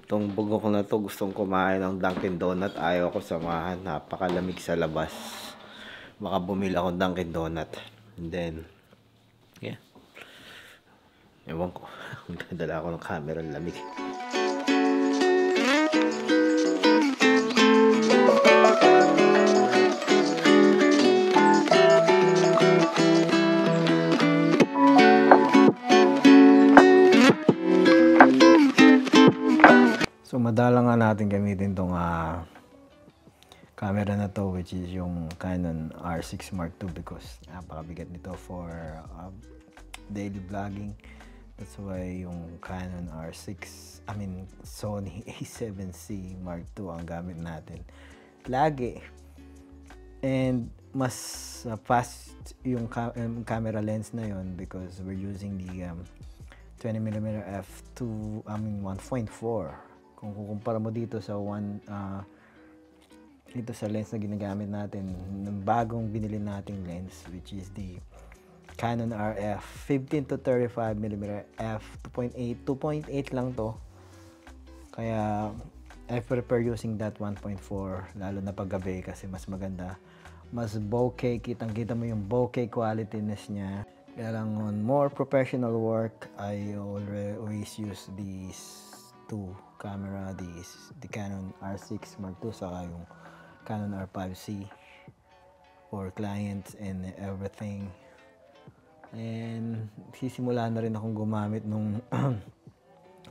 Itong bugok na to, gustong kumain ng Dunkin Donut. Ayaw ko samahan. Napakalamig sa labas. Baka bumili akong Dunkin Donut. And then, yeah. Ewan ko. Magdadala ako ng camera, lamig. So madala nga natin gamitin tong camera na to, which is yung Canon R6 Mark II, because napakabigat nito for daily vlogging. That's why yung Canon Sony A7C Mark II ang gamit natin lagi. And mas fast yung camera lens na yon because we're using the 20mm f2 1.4. Kung kukumpara mo dito sa dito sa lens na ginagamit natin, ng bagong binili nating lens, which is the Canon RF 15 to 35mm f 2.8 lang to. Kaya I prefer using that 1.4 lalo na pag gabi kasi mas maganda, mas bokeh, kitang-kita mo yung bokeh qualityness niya. Kaya lang on more professional work, I always use these two camera, the Canon R6 Mark II saka yung Canon R5C for clients and everything. And sisimula na rin akong gumamit nung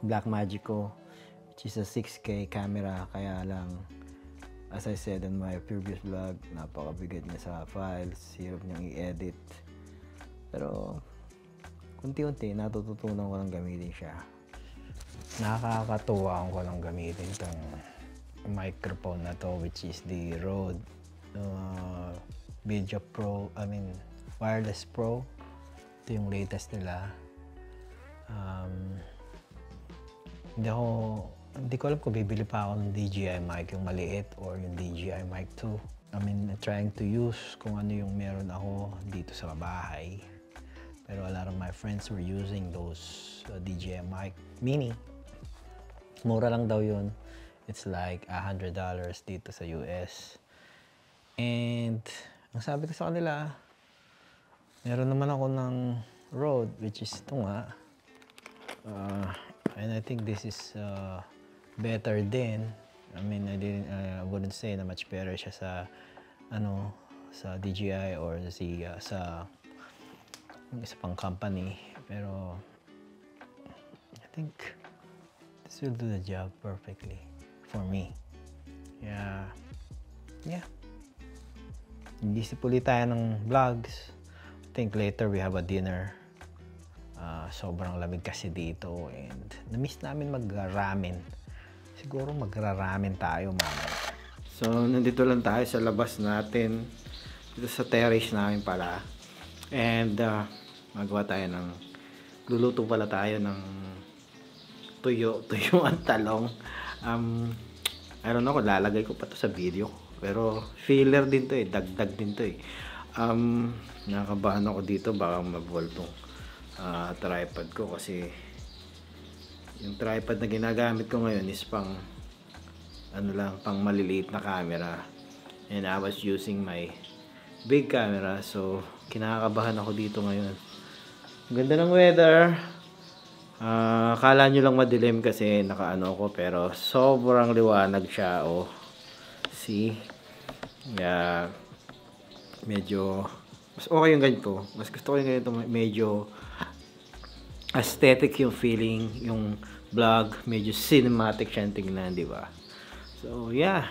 Blackmagic ko, which is a 6K camera. Kaya lang, as I said in my previous vlog, napakabigat niya sa files, hirap niyang i-edit. Pero unti-unti natututunan ko lang gamitin siya. Nakakatuwa ko lang gamitin tong microphone na to, which is the Rode Video Pro, Wireless Pro. Ito yung latest nila. Hindi ko alam kung bibili pa ako ng DJI mic, yung maliit, or yung DJI mic 2. Trying to use kung ano yung meron ako dito sa bahay. Pero a lot of my friends were using those DJI mic mini. Mura lang daw yun. It's like $100 dito sa US. And ang sabi ko sa kanila, meron naman ako ng Rode, which is ito nga. And I think this is better din. I wouldn't say na much better siya sa sa DJI or sa isa pang company. Pero I think this will do the job perfectly for me. Yeah. Nag-isip ulit tayo ng vlogs. I think later we have a dinner. Sobrang lamig kasi dito and na-miss namin mag-ramen. Siguro magra-ramen tayo mamaya. So nandito lang tayo sa labas natin, dito sa terrace namin pala. And luluto pala tayo ng tuyo ang talong. I don't know kung lalagay ko pa to sa video, pero filler din to dagdag din to nakakabahan ako dito, baka mabol tong tripod ko kasi yung tripod na ginagamit ko ngayon is pang pang maliliit na camera, and I was using my big camera, so kinakabahan ako dito ngayon. Ganda ng weather. Akala nyo lang madilim kasi nakaano ko, pero sobrang liwanag siya. See? Yeah, medyo mas okay yung ganito. Mas gusto ko yung ganito, medyo aesthetic yung feeling, yung vlog, medyo cinematic siya tingnan, di ba? So yeah,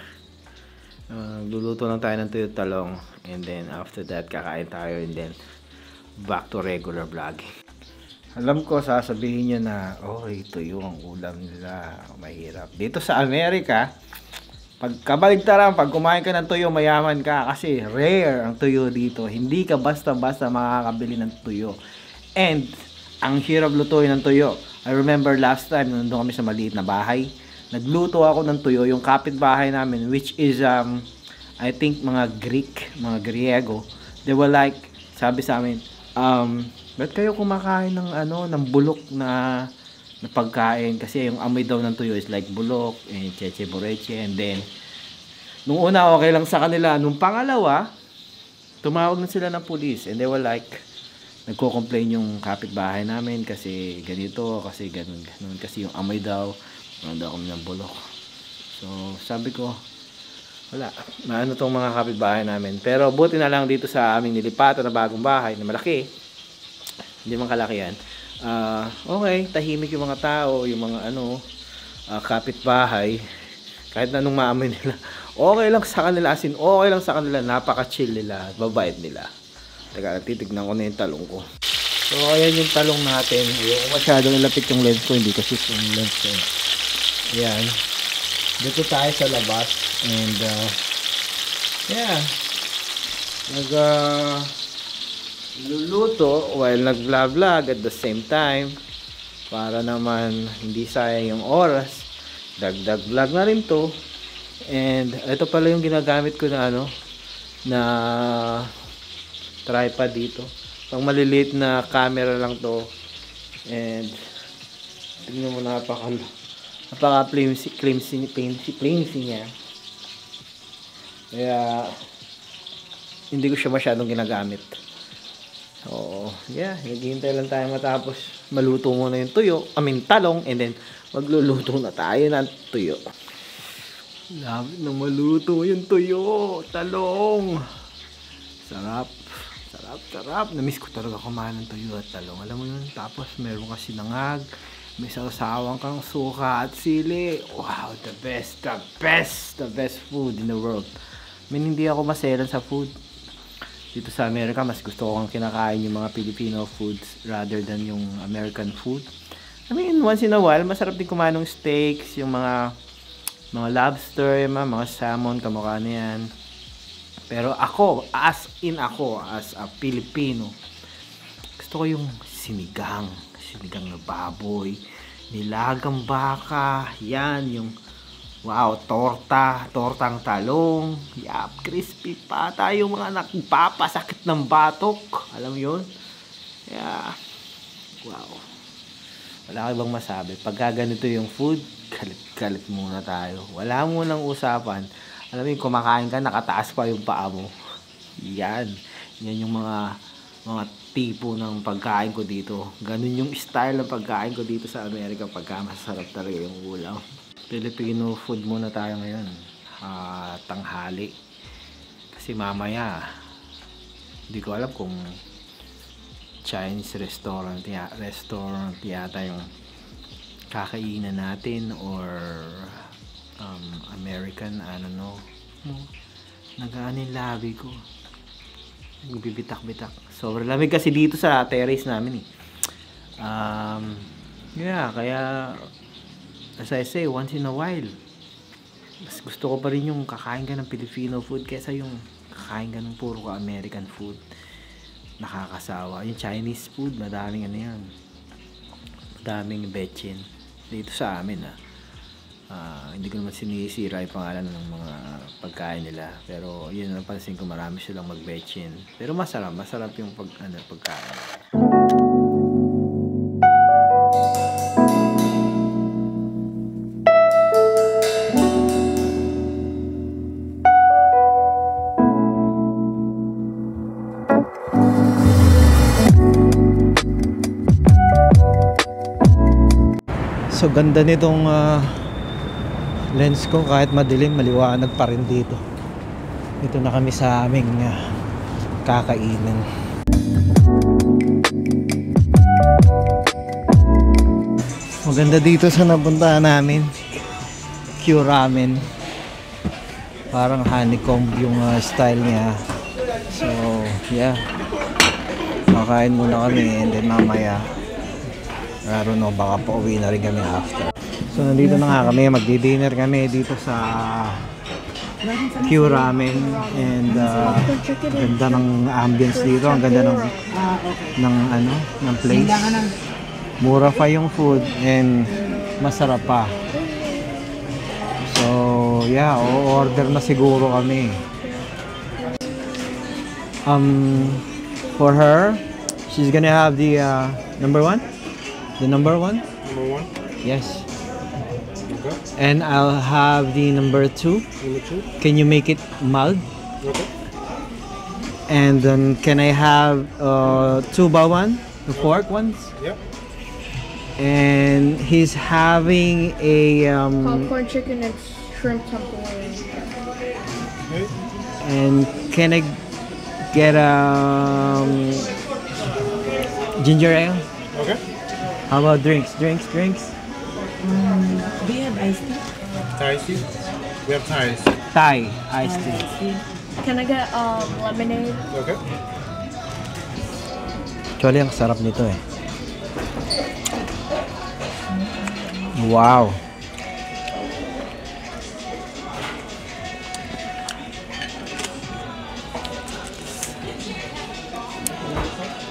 luluto lang tayo ng tuyo talong, and then after that kakain tayo, and then back to regular vlogging. Alam ko sasabihin nyo na, tuyo ang ulam nila, mahirap. Dito sa Amerika, pag kabaligtaran, pag kumain ka ng tuyo, mayaman ka kasi rare ang tuyo dito. Hindi ka basta-basta makakabili ng tuyo. And ang hirap lutuin ng tuyo. I remember last time, nandun kami sa maliit na bahay, nagluto ako ng tuyo, yung kapitbahay namin, which is, I think mga Greek, mga Griego, they were like, sabi sa amin, ba't kayo kumakain ng ng bulok na na pagkain kasi yung amoy daw ng tuyo is like bulok and cheche boreche. And then nung una okay lang sa kanila, nung pangalawa tumawag na sila ng pulis and they were like nagko-complain yung kapitbahay namin kasi ganito, kasi ganun kasi yung amoy daw kami ng bulok. So sabi ko wala, maano tong mga kapitbahay namin. Pero buti na lang dito sa aming nilipatan na bagong bahay na malaki, hindi man kalaki yan, okay, tahimik yung mga tao, yung mga kapitbahay, kahit na anong maamoy nila, okay lang sa kanila, asin okay lang sa kanila, napaka-chill nila, babait nila. Teka, titignan ko na yung talong ko. So ayan yung talong natin. Yung masyadong ilapit yung lens ko, hindi kasi yung lens ko. Ayan. Dito tayo sa labas and yeah, luluto while nag-vlog at the same time para naman hindi sayang yung oras. Dagdag vlog na rin to. And ito pala yung ginagamit ko na na tripod dito. Pang maliliit na camera lang to. And tingnan mo, napaka-flimsy niya. Kaya hindi ko siya masyadong ginagamit. So, yeah, naghihintay lang tayo matapos maluto muna yung tuyo, talong, and then magluluto na tayo ng tuyo. Lapit na maluto yung tuyo, talong. Sarap. Namiss ko talaga kumain ng tuyo at talong. Alam mo yun, tapos meron kasi sinangag, may sawsawang kang suka at sili. Wow, the best food in the world. Hindi ako maselan sa food. Dito sa Amerika, mas gusto ko kinakain yung mga Filipino foods rather than yung American food. Once in a while, masarap din kumain ng steaks, yung mga lobster, mga salmon, kamukha na yan. Pero ako, as a Filipino, gusto ko yung sinigang na baboy, nilagang baka, yan, yung wow, tortang talong, crispy pata, yung mga nagpapasakit ng batok, alam mo yun? Yeah, wow, wala ka ibang masabi. Pagka ganito yung food, galit muna tayo, wala munang usapan. Alam mo yung kumakain ka, nakataas pa yung paa mo. Yan yung mga tipo ng pagkain ko dito. Ganun yung style ng pagkain ko dito sa Amerika pagka masarap talaga yung ulam. Filipino food muna tayo ngayon. Tanghali. Kasi mamaya, hindi ko alam kung Chinese restaurant yata yung kakainan natin or American, I don't know. Nagaan yung labi ko. Bibitak-bitak. Sobrang lamig kasi dito sa terrace namin yeah, kaya as I say, once in a while, mas gusto ko pa rin yung kakain ka ng Filipino food kaysa yung kakain ka ng puro American food. Nakakasawa. Yung Chinese food, madaming yan. Madaming betchin. Dito sa amin hindi ko naman sinisira yung pangalan ng mga pagkain nila, pero yun napansin ko, marami silang mag-betchin, pero masarap yung pagkain. So ganda nitong lens ko, kahit madilim, maliwanag pa rin dito. Ito na kami sa aming kakainan. Maganda dito sa napuntahan namin, Q Ramen. Parang honeycomb yung style niya. So yeah, makain muna kami and then mamaya I don't know, baka pauwi na rin kami after. So nandito na nga kami, magdi-dinner kami dito sa Q Ramen and ganda ng ambience dito, ang ganda ng place. Mura pa yung food and masarap pa. So yeah, order na siguro kami. For her, she's gonna have the number one. The number one? Number 1. Yes. Okay. And I'll have the number 2. Number 2. Can you make it mild? Okay. And then can I have 2 bawan, the fork ones? Yep. And he's having a Popcorn chicken and shrimp tempura. Okay. and can I get ginger ale? Okay. How about drinks? Do you have iced tea? Thai tea. We have Thais. Thai iced tea. Iced tea. Can I get lemonade? Okay. Actually, ang sarap nito eh. Wow.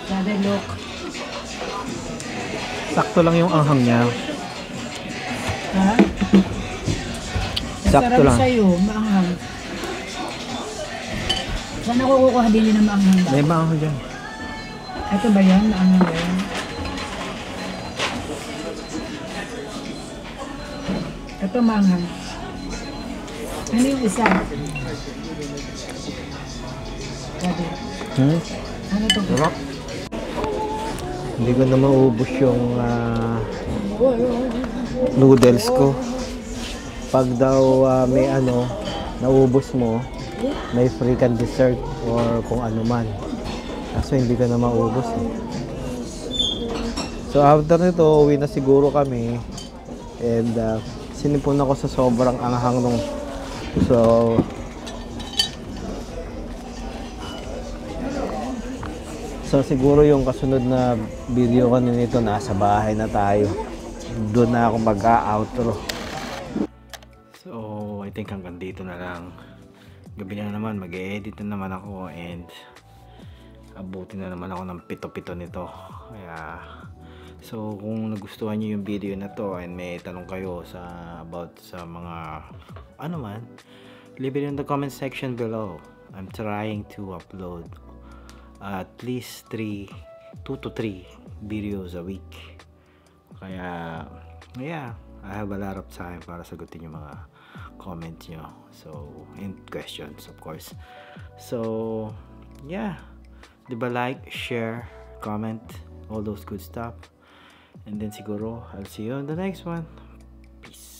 Sabi, look. Sakto lang yung anghang niya. Ha? Sakto Sarap lang. sa'yo, maanghang. Saan ako kukuha din ng maanghang ba? May maanghang dyan. Ito ba yan? Maanghang ba yan? Ito maanghang. Ano yung isa? Sabi, ano to? Sarap. Hindi ko na maubos yung noodles ko. Pag daw may naubos mo, may free kang dessert or kung ano man. Kaso hindi ko na maubos eh. So after nito, uwi na siguro kami. And sinipon ako sa sobrang anghang nung So siguro yung kasunod na video ko nito, nasa bahay na tayo. Doon na ako mag-outro. So I think hanggang dito na lang. Gabi na naman, mag-edit na naman ako and abutin na naman ako ng pito-pito nito. Kaya so kung nagustuhan niyo yung video na to and may tanong kayo about sa mga ano man, leave it in the comment section below. I'm trying to upload at least 2 to 3 videos a week. Kaya yeah, I have a lot of time para sagutin yung mga comments nyo. So, and questions of course. So, yeah. Diba like, share, comment, all those good stuff. And then siguro, I'll see you on the next one. Peace.